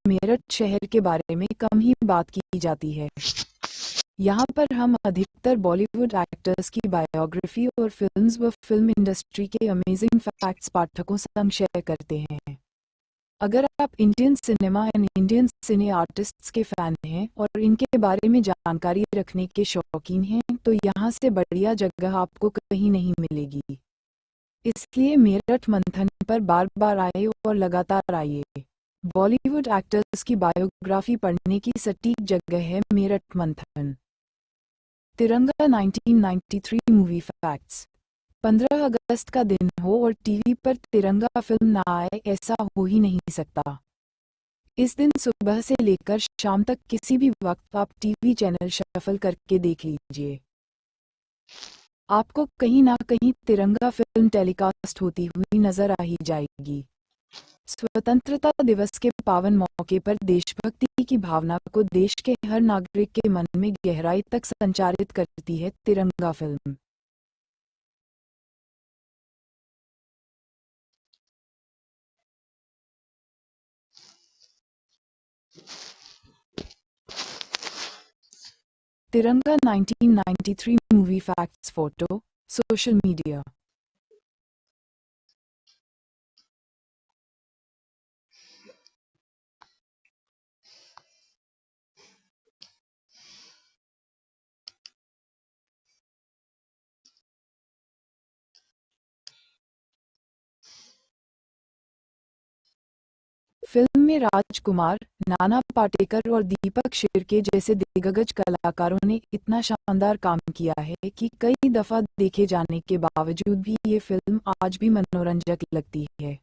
मेरठ शहर के बारे में कम ही बात की जाती है। यहाँ पर हम अधिकतर बॉलीवुड एक्टर्स की बायोग्राफी और फिल्म्स व फिल्म इंडस्ट्री के अमेजिंग फैक्ट्स पाठकों संग शेयर करते हैं। अगर आप Indian cinema and Indian cine artists के फैन हैं और इनके बारे में जानकारी रखने के शौकीन हैं तो यहाँ से बढ़िया जगह आपको कहीं नहीं मिलेगी। इसलिए मेरठ मंथन पर बार बार आए और लगातार आइए। बॉलीवुड एक्टर्स की बायोग्राफी पढ़ने की सटीक जगह है मेरठ मंथन। तिरंगा 1993 मूवी फैक्ट्स। 15 अगस्त का दिन हो और टीवी पर तिरंगा फिल्म ना आए ऐसा हो ही नहीं सकता। इस दिन सुबह से लेकर शाम तक किसी भी वक्त आप टीवी चैनल शफल करके देख लीजिए, आपको कहीं ना कहीं तिरंगा फिल्म टेलीकास्ट होती हुई नजर आ ही जाएगी। स्वतंत्रता दिवस के पावन मौके पर देशभक्ति की भावना को देश के हर नागरिक के मन में गहराई तक संचारित करती है तिरंगा फिल्म। तिरंगा 1993 movie facts photo social media. Film में राजकुमार, नाना पाटेकर और दीपक शिर्के जैसे दिग्गज कलाकारों ने इतना शानदार काम किया है कि कई दफा देखे जाने के बावजूद भी ये फिल्म आज भी मनोरंजक लगती है।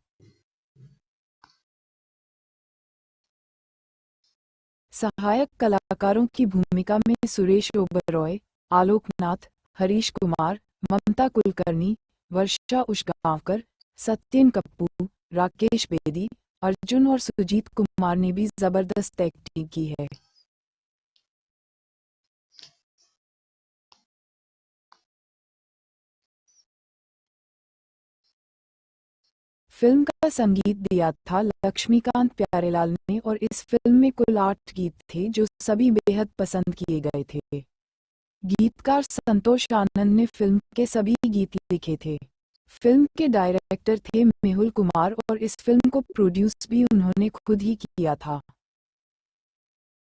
सहायक कलाकारों की भूमिका में सुरेश ओबरॉय, आलोक नाथ, हरीश कुमार, ममता कुलकर्णी, वर्षा उशगांवकर, सत्येन कप्पू, राकेश बेदी, अर्जुन और सुजीत कुमार ने भी जबरदस्त एक्टिंग की है। फिल्म का संगीत दिया था लक्ष्मीकांत प्यारेलाल ने और इस फिल्म में कुल 8 गीत थे जो सभी बेहद पसंद किए गए थे। गीतकार संतोष आनंद ने फिल्म के सभी गीत लिखे थे। फिल्म के डायरेक्टर थे मेहुल कुमार और इस फिल्म को प्रोड्यूस भी उन्होंने खुद ही किया था।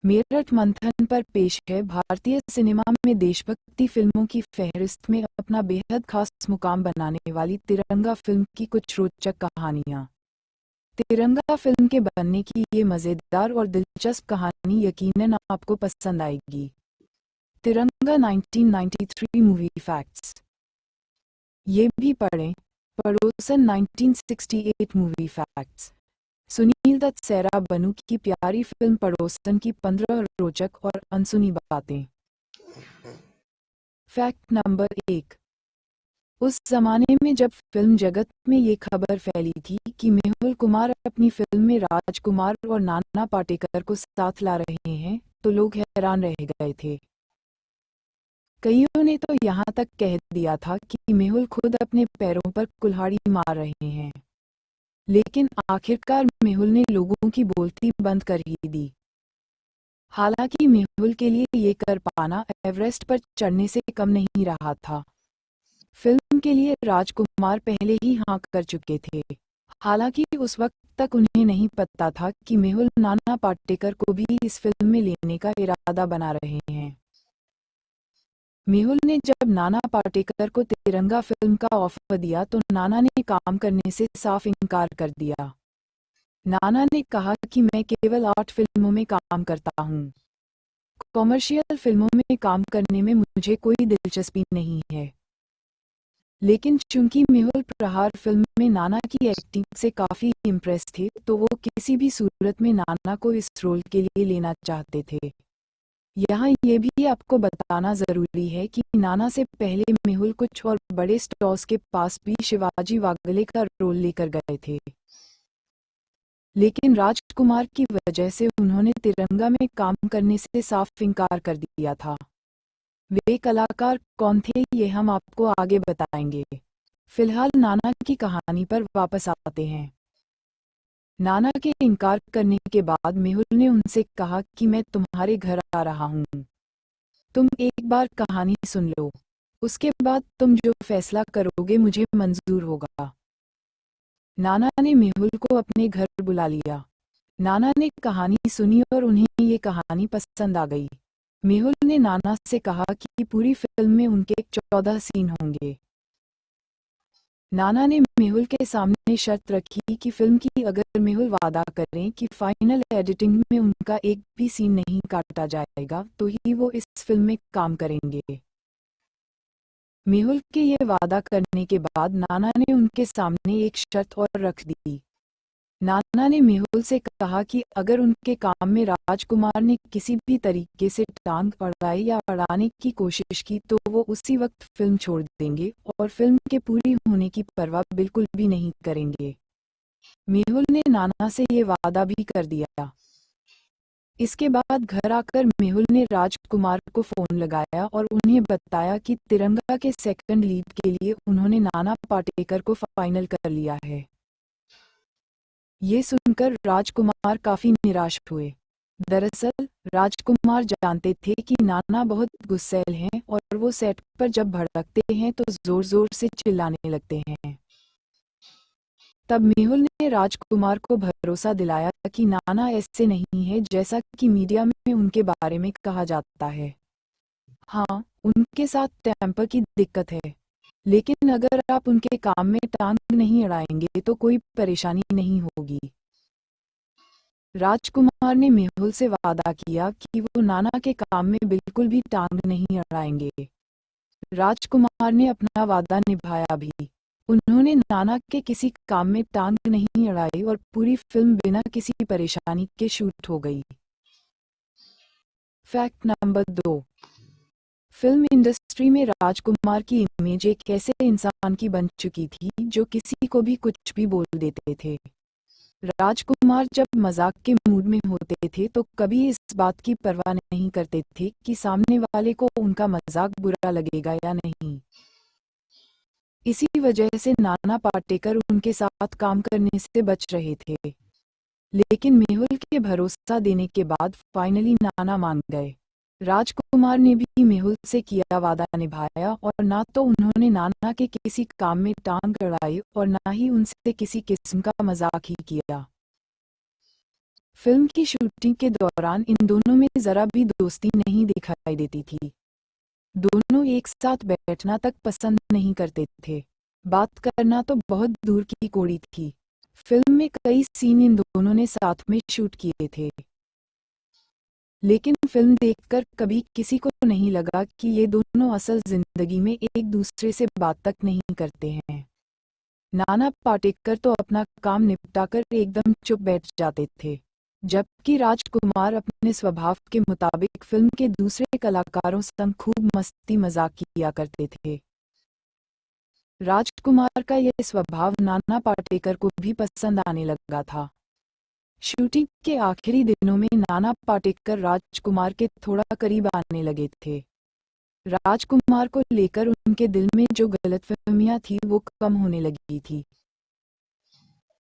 मेरठ मंथन पर पेश है भारतीय सिनेमा में देशभक्ति फिल्मों की फहरिस्त में अपना बेहद खास मुकाम बनाने वाली तिरंगा फिल्म की कुछ रोचक कहानियां। तिरंगा फिल्म के बनने की ये मज़ेदार और दिलचस्प कहानी यकीनन आपको पसंद आएगी। तिरंगा 1993 मूवी फैक्ट्स। ये भी पढ़ें। पड़ोसन 1968 मूवी फैक्ट्स। सुनील दत्त सैरा बनू की प्यारी फिल्म पड़ोसन की 15 रोचक और अनसुनी बातें। Fact number 1। उस जमाने में जब फिल्म जगत में ये खबर फैली थी कि मेहुल कुमार अपनी फिल्म में राजकुमार और नाना पाटेकर को साथ ला रहे हैं तो लोग हैरान रह गए थे। कईयों ने तो यहाँ तक कह दिया था कि मेहुल खुद अपने पैरों पर कुल्हाड़ी मार रहे हैं। लेकिन आखिरकार मेहुल ने लोगों की बोलती बंद कर ही दी। हालांकि मेहुल के लिए ये कर पाना एवरेस्ट पर चढ़ने से कम नहीं रहा था। फिल्म के लिए राजकुमार पहले ही हाँ कर चुके थे। हालांकि उस वक्त तक उन्हें नहीं पता था कि मेहुल नाना पाटेकर को भी इस फिल्म में लेने का इरादा बना रहे हैं। मेहुल ने जब नाना पाटेकर को तिरंगा फिल्म का ऑफर दिया तो नाना ने काम करने से साफ इनकार कर दिया। नाना ने कहा कि मैं केवल 8 फिल्मों में काम करता हूँ। कॉमर्शियल फिल्मों में काम करने में मुझे कोई दिलचस्पी नहीं है। लेकिन चूंकि मेहुल प्रहार फिल्म में नाना की एक्टिंग से काफ़ी इम्प्रेस थे तो वो किसी भी सूरत में नाना को इस रोल के लिए लेना चाहते थे। यहाँ ये भी आपको बताना ज़रूरी है कि नाना से पहले मेहुल कुछ और बड़े स्टार्स के पास भी शिवाजी वाघले का रोल लेकर गए थे। लेकिन राजकुमार की वजह से उन्होंने तिरंगा में काम करने से साफ इनकार कर दिया था। वे कलाकार कौन थे ये हम आपको आगे बताएंगे। फिलहाल नाना की कहानी पर वापस आते हैं। नाना के इनकार करने के बाद मेहुल ने उनसे कहा कि मैं तुम्हारे घर आ रहा हूँ, तुम एक बार कहानी सुन लो, उसके बाद तुम जो फैसला करोगे मुझे मंजूर होगा। नाना ने मेहुल को अपने घर बुला लिया। नाना ने कहानी सुनी और उन्हें ये कहानी पसंद आ गई। मेहुल ने नाना से कहा कि पूरी फिल्म में उनके 14 सीन होंगे। नाना ने मेहुल के सामने शर्त रखी कि फिल्म की अगर मेहुल वादा करें कि फाइनल एडिटिंग में उनका एक भी सीन नहीं काटा जाएगा तो ही वो इस फिल्म में काम करेंगे। मेहुल के ये वादा करने के बाद नाना ने उनके सामने एक शर्त और रख दी। नाना ने मेहुल से कहा कि अगर उनके काम में राजकुमार ने किसी भी तरीके से टांग अड़ाई या अड़ाने की कोशिश की तो वो उसी वक्त फिल्म छोड़ देंगे और फिल्म के पूरी होने की परवाह बिल्कुल भी नहीं करेंगे। मेहुल ने नाना से ये वादा भी कर दिया। इसके बाद घर आकर मेहुल ने राजकुमार को फोन लगाया और उन्हें बताया कि तिरंगा के सेकंड लीड के लिए उन्होंने नाना पाटेकर को फाइनल कर लिया है। ये सुनकर राजकुमार काफी निराश हुए। दरअसल राजकुमार जानते थे कि नाना बहुत गुस्सैल हैं और वो सेट पर जब भड़कते हैं तो जोर जोर से चिल्लाने लगते हैं। तब मेहुल ने राजकुमार को भरोसा दिलाया कि नाना ऐसे नहीं है जैसा कि मीडिया में उनके बारे में कहा जाता है। हाँ, उनके साथ टेम्पर की दिक्कत है, लेकिन अगर आप उनके काम में टांग नहीं अड़ाएंगे तो कोई परेशानी नहीं होगी। राजकुमार ने मेहुल से वादा किया कि वो नाना के काम में बिल्कुल भी टांग नहीं अड़ाएंगे। राजकुमार ने अपना वादा निभाया भी। उन्होंने नाना के किसी काम में टांग नहीं अड़ाई और पूरी फिल्म बिना किसी परेशानी के शूट हो गई। Fact number 2। फिल्म इंडस्ट्री में राजकुमार की इमेज एक ऐसे इंसान की बन चुकी थी जो किसी को भी कुछ भी बोल देते थे। राजकुमार जब मजाक के मूड में होते थे तो कभी इस बात की परवाह नहीं करते थे कि सामने वाले को उनका मजाक बुरा लगेगा या नहीं। इसी वजह से नाना पाटेकर उनके साथ काम करने से बच रहे थे। लेकिन मेहुल के भरोसा देने के बाद फाइनली नाना मान गए। राजकुमार ने भी मेहुल से किया वादा निभाया और ना तो उन्होंने नाना के किसी काम में टांग अड़ाई और ना ही उनसे किसी किस्म का मजाक ही किया। फिल्म की शूटिंग के दौरान इन दोनों में जरा भी दोस्ती नहीं दिखाई देती थी। दोनों एक साथ बैठना तक पसंद नहीं करते थे। बात करना तो बहुत दूर की कौड़ी थी। फिल्म में कई सीन इन दोनों ने साथ में शूट किए थे, लेकिन फिल्म देखकर कभी किसी को नहीं लगा कि ये दोनों असल जिंदगी में एक दूसरे से बात तक नहीं करते हैं। नाना पाटेकर तो अपना काम निपटाकर एकदम चुप बैठ जाते थे, जबकि राजकुमार अपने स्वभाव के मुताबिक फिल्म के दूसरे कलाकारों संग खूब मस्ती मजाक किया करते थे। राजकुमार का यह स्वभाव नाना पाटेकर को भी पसंद आने लगा था। शूटिंग के आखिरी दिनों में नाना पाटेकर राजकुमार के थोड़ा करीब आने लगे थे। राजकुमार को लेकर उनके दिल में जो गलतफहमियां थी वो कम होने लगी थी।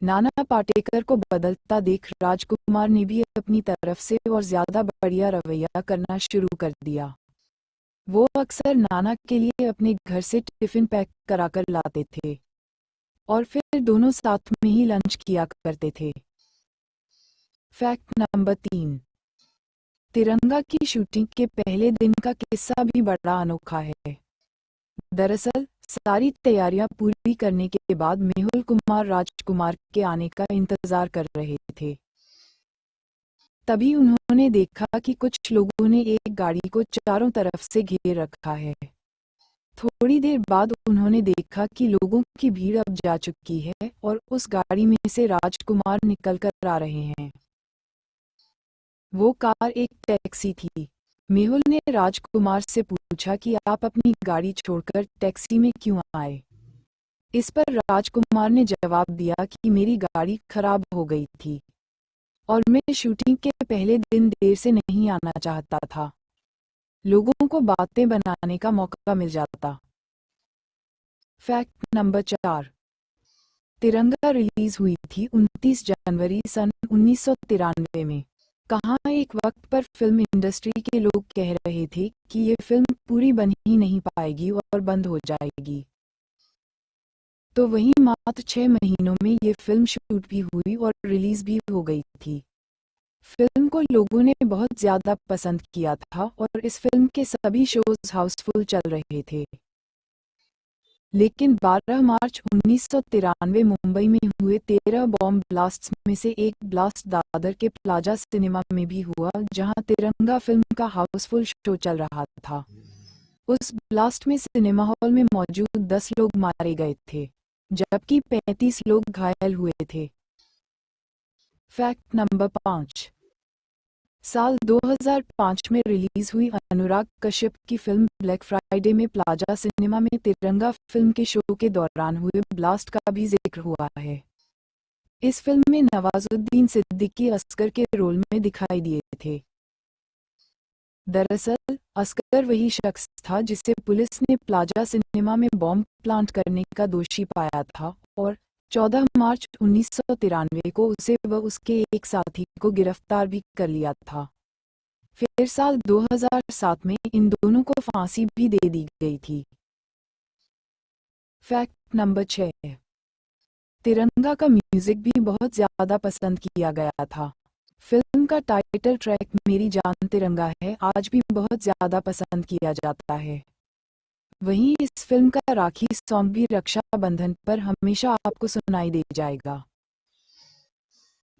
नाना पाटेकर को बदलता देख राजकुमार ने भी अपनी तरफ से और ज्यादा बढ़िया रवैया करना शुरू कर दिया। वो अक्सर नाना के लिए अपने घर से टिफिन पैक कराकर लाते थे और फिर दोनों साथ में ही लंच किया करते थे। Fact number 3। तिरंगा की शूटिंग के पहले दिन का किस्सा भी बड़ा अनोखा है। दरअसल सारी तैयारियां पूरी करने के बाद मेहुल कुमार राजकुमार के आने का इंतजार कर रहे थे। तभी उन्होंने देखा कि कुछ लोगों ने एक गाड़ी को चारों तरफ से घेर रखा है। थोड़ी देर बाद उन्होंने देखा कि लोगों की भीड़ अब जा चुकी है और उस गाड़ी में से राजकुमार निकल कर आ रहे हैं। वो कार एक टैक्सी थी। मेहुल ने राजकुमार से पूछा कि आप अपनी गाड़ी छोड़कर टैक्सी में क्यों आए। इस पर राजकुमार ने जवाब दिया कि मेरी गाड़ी खराब हो गई थी और मैं शूटिंग के पहले दिन देर से नहीं आना चाहता था। लोगों को बातें बनाने का मौका मिल जाता। Fact number 4। तिरंगा रिलीज हुई थी 29 जनवरी सन 1993 में। कहाँ एक वक्त पर फिल्म इंडस्ट्री के लोग कह रहे थे कि ये फिल्म पूरी बन ही नहीं पाएगी और बंद हो जाएगी, तो वहीं मात्र 6 महीनों में ये फिल्म शूट भी हुई और रिलीज भी हो गई थी। फिल्म को लोगों ने बहुत ज्यादा पसंद किया था और इस फिल्म के सभी शोज हाउसफुल चल रहे थे। लेकिन 12 मार्च 1993 मुंबई में हुए 13 बॉम्ब ब्लास्ट्स में से एक ब्लास्ट दादर के प्लाजा सिनेमा में भी हुआ, जहां तिरंगा फिल्म का हाउसफुल शो चल रहा था। उस ब्लास्ट में सिनेमा हॉल में मौजूद 10 लोग मारे गए थे, जबकि 35 लोग घायल हुए थे। Fact number 5। साल 2005 में रिलीज हुई अनुराग कश्यप की फिल्म ब्लैक फ्राइडे में प्लाजा सिनेमा में तिरंगा फिल्म के शो के दौरान हुए ब्लास्ट का भी जिक्र हुआ है। इस फिल्म में नवाजुद्दीन सिद्दीकी असगर के रोल में दिखाई दिए थे। दरअसल असगर वही शख्स था जिसे पुलिस ने प्लाजा सिनेमा में बॉम्ब प्लांट करने का दोषी पाया था और 14 मार्च 1993 को उसे व उसके एक साथी को गिरफ्तार भी कर लिया था। फिर साल 2007 में इन दोनों को फांसी भी दे दी गई थी। Fact number 6। तिरंगा का म्यूजिक भी बहुत ज्यादा पसंद किया गया था। फिल्म का टाइटल ट्रैक मेरी जान तिरंगा है आज भी बहुत ज्यादा पसंद किया जाता है। वहीं इस फिल्म का राखी सॉन्ग भी रक्षाबंधन पर हमेशा आपको सुनाई दे जाएगा।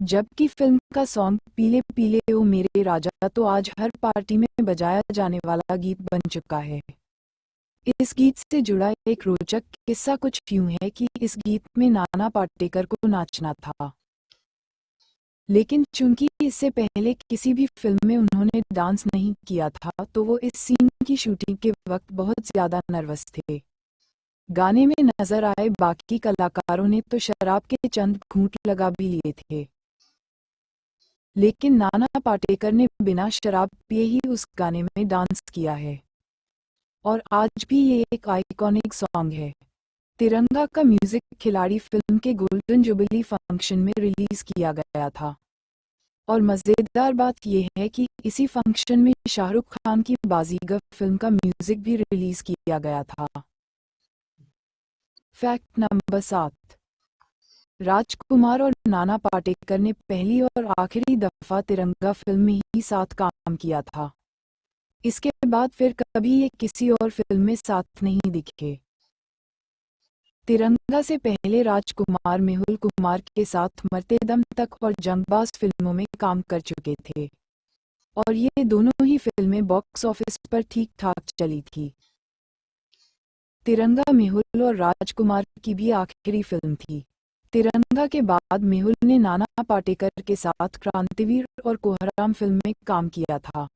जबकि फिल्म का सॉन्ग पीले पीले ओ मेरे राजा तो आज हर पार्टी में बजाया जाने वाला गीत बन चुका है। इस गीत से जुड़ा एक रोचक किस्सा कुछ यूं है कि इस गीत में नाना पाटेकर को नाचना था, लेकिन चूंकि इससे पहले किसी भी फिल्म में उन्होंने डांस नहीं किया था, तो वो इस सीन की शूटिंग के वक्त बहुत ज्यादा नर्वस थे। गाने में नजर आए बाकी कलाकारों ने तो शराब के चंद घूंट लगा भी लिए थे, लेकिन नाना पाटेकर ने बिना शराब पिए ही उस गाने में डांस किया है और आज भी ये एक आइकॉनिक सॉन्ग है। तिरंगा का म्यूजिक खिलाड़ी फिल्म के गोल्डन जुबली फंक्शन में रिलीज किया गया था और मजेदार बात यह है कि इसी फंक्शन में शाहरुख खान की बाजीगर फिल्म का म्यूजिक भी रिलीज किया गया था। Fact number 7। राजकुमार और नाना पाटेकर ने पहली और आखिरी दफा तिरंगा फिल्म में ही साथ काम किया था। इसके बाद फिर कभी ये किसी और फिल्म में साथ नहीं दिखे। तिरंगा से पहले राजकुमार मेहुल कुमार के साथ मरते दम तक और जंगबाज फिल्मों में काम कर चुके थे और ये दोनों ही फिल्में बॉक्स ऑफिस पर ठीक ठाक चली थी। तिरंगा मेहुल और राजकुमार की भी आखिरी फिल्म थी। तिरंगा के बाद मेहुल ने नाना पाटेकर के साथ क्रांतिवीर और कोहराम फिल्म में काम किया था।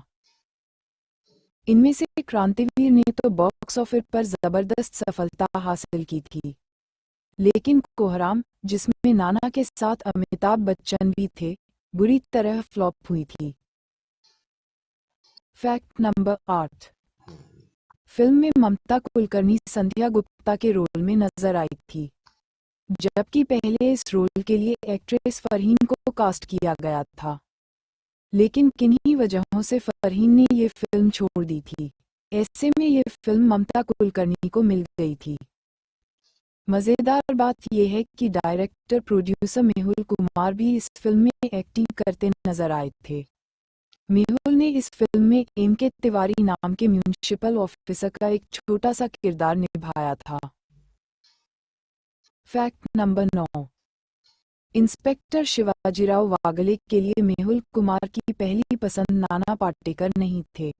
इनमें से क्रांतिवीर ने तो बॉक्स ऑफिस पर जबरदस्त सफलता हासिल की थी, लेकिन कोहराम, जिसमें नाना के साथ अमिताभ बच्चन भी थे, बुरी तरह फ्लॉप हुई थी। Fact number 8। फिल्म में ममता कुलकर्णी संध्या गुप्ता के रोल में नजर आई थी, जबकि पहले इस रोल के लिए एक्ट्रेस फरहीन को कास्ट किया गया था, लेकिन किन्हीं वजहों से फरहीन ने ये फिल्म छोड़ दी थी। ऐसे में ये फिल्म ममता कुलकर्णी को मिल गई थी। मजेदार बात यह है कि डायरेक्टर प्रोड्यूसर मेहुल कुमार भी इस फिल्म में एक्टिंग करते नजर आए थे। मेहुल ने इस फिल्म में एम के तिवारी नाम के म्युनिसिपल ऑफिसर का एक छोटा सा किरदार निभाया था। Fact number 9। इंस्पेक्टर शिवाजीराव वागले के लिए मेहुल कुमार की पहली पसंद नाना पाटेकर नहीं थे।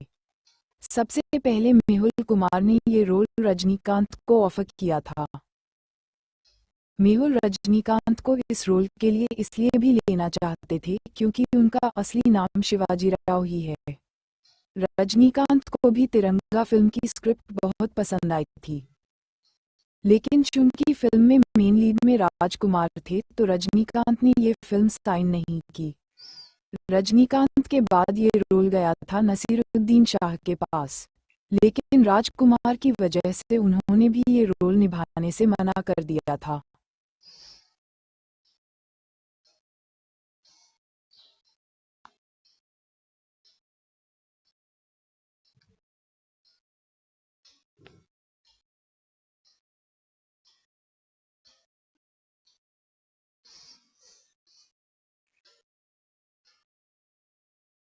सबसे पहले मेहुल कुमार ने ये रोल रजनीकांत को ऑफर किया था। मेहुल रजनीकांत को इस रोल के लिए इसलिए भी लेना चाहते थे क्योंकि उनका असली नाम शिवाजीराव ही है। रजनीकांत को भी तिरंगा फिल्म की स्क्रिप्ट बहुत पसंद आई थी, लेकिन चूंकि फिल्म में मेन लीड में राजकुमार थे, तो रजनीकांत ने ये फिल्म साइन नहीं की। रजनीकांत के बाद ये रोल गया था नसीरुद्दीन शाह के पास, लेकिन राजकुमार की वजह से उन्होंने भी ये रोल निभाने से मना कर दिया था।